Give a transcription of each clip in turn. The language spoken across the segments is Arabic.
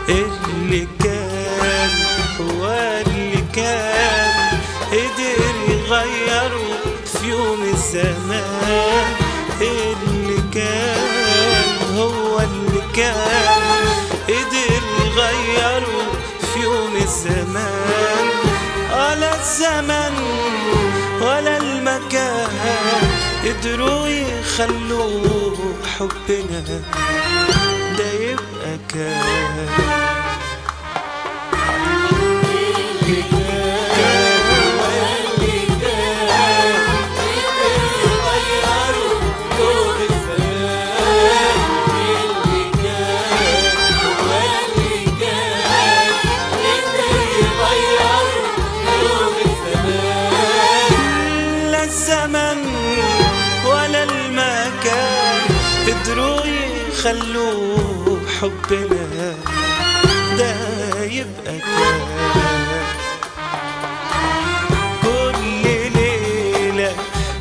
اللي كان هو اللي كان قدر يغيره في يوم الزمان. اللي كان هو اللي كان قدر يغيره في يوم الزمان. ولا الزمن ولا المكان قدروا يخلوا حبنا ده يبقى كان. قدروا يخلوا حبنا ده يبقى كان. كل ليلة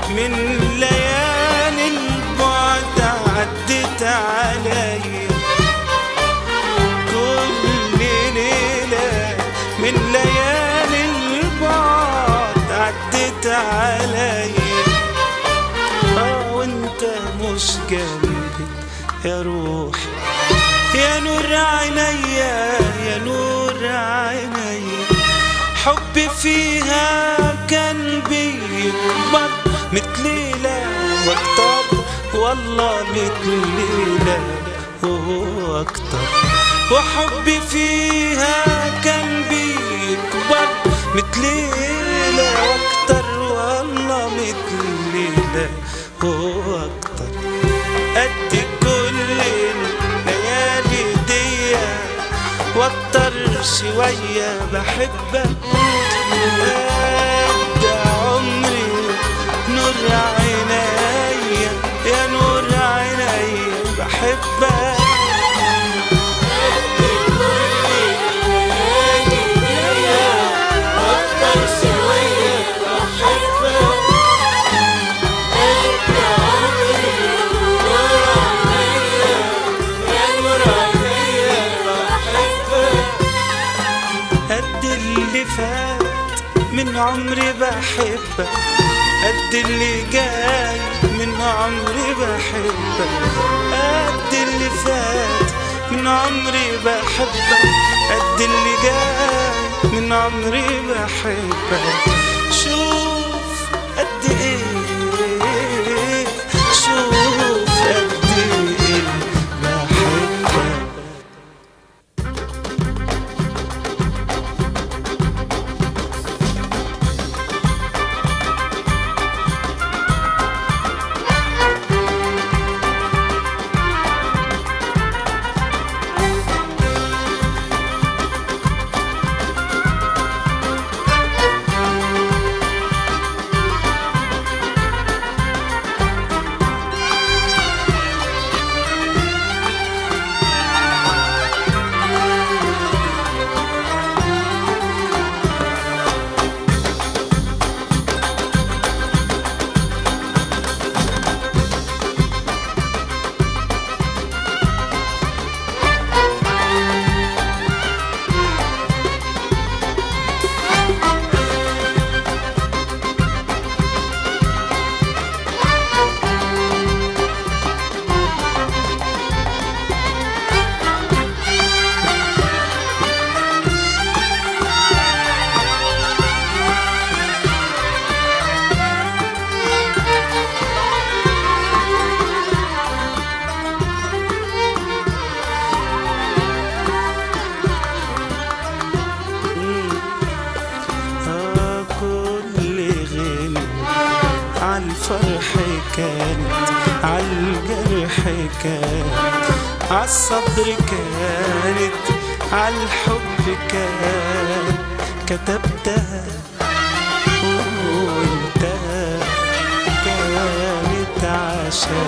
من ليالي البعد عدت عليا. كل ليلة من ليالي البعد عدت عليا. وانت مش جنبي يا روحي يا نور عينيا يا نور عينيا. حبي فيها كان بيكبر مثل ليلة واكتر والله مثل ليلة واكتر. وحبي فيها كان بيكبر مثل ليلة واكتر والله مثل ليلة واكتر. قد كل الليالي دي واكتر شوية بحبك. قد عمري نور عينيا يا نور عينيا بحبك. من عمري بحبك قد اللي جاي من عمري بحبك. قد اللي فات من عمري بحبك قد اللي جاي من عمري بحبك. شوف قد ايه شوف قد ايه بحبك. عالفرح كانت عالجرح كانت عالصبر كانت عالحب كانت كتبتها وانتهى كانت عشان.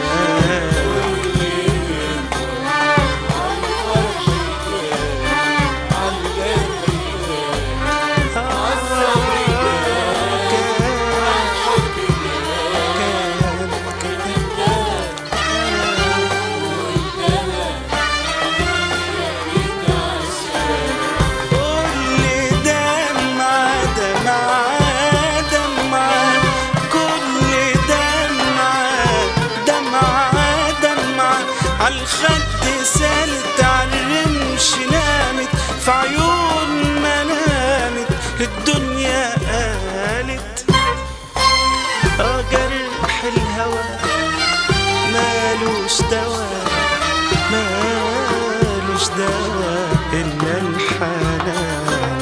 عالخد سالت عالرمش نامت في عيون ما نامت للدنيا قالت جرح الهوى مالوش دوا مالوش دوا إلا الحنان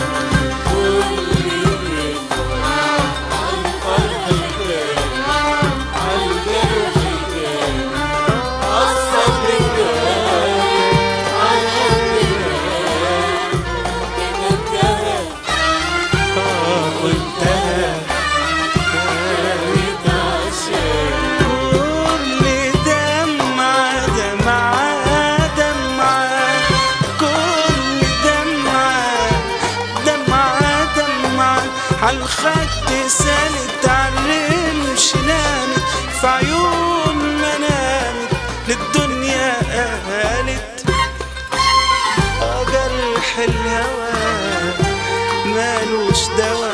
عالخد سالت عالرمش نامت في عيون ما نامت للدنيا قالت جرح الهوى مالوش دوا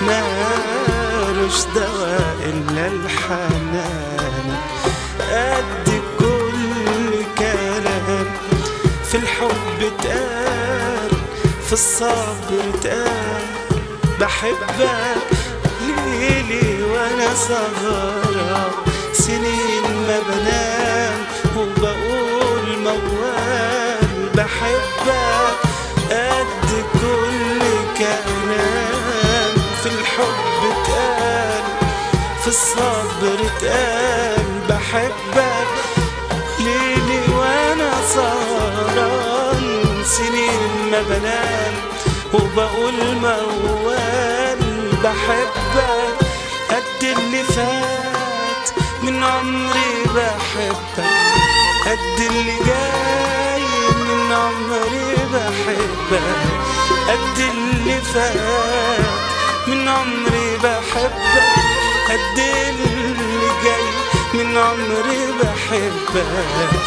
مالوش دوا إلا الحنان قد كل كلام في الحب اتقال في الصبر اتقال بحبك ليلي وانا سهران سنين ما بنام وبقول موال بحبك قد كل كلام في الحب اتقال في الصبر اتقال بحبك ليلي وانا سهران سنين ما بنام وبقول موال بحبك قد اللي فات من عمري بحبك قد اللي جاي من عمري بحبك قد اللي فات من عمري بحبك قد اللي جاي من عمري بحبك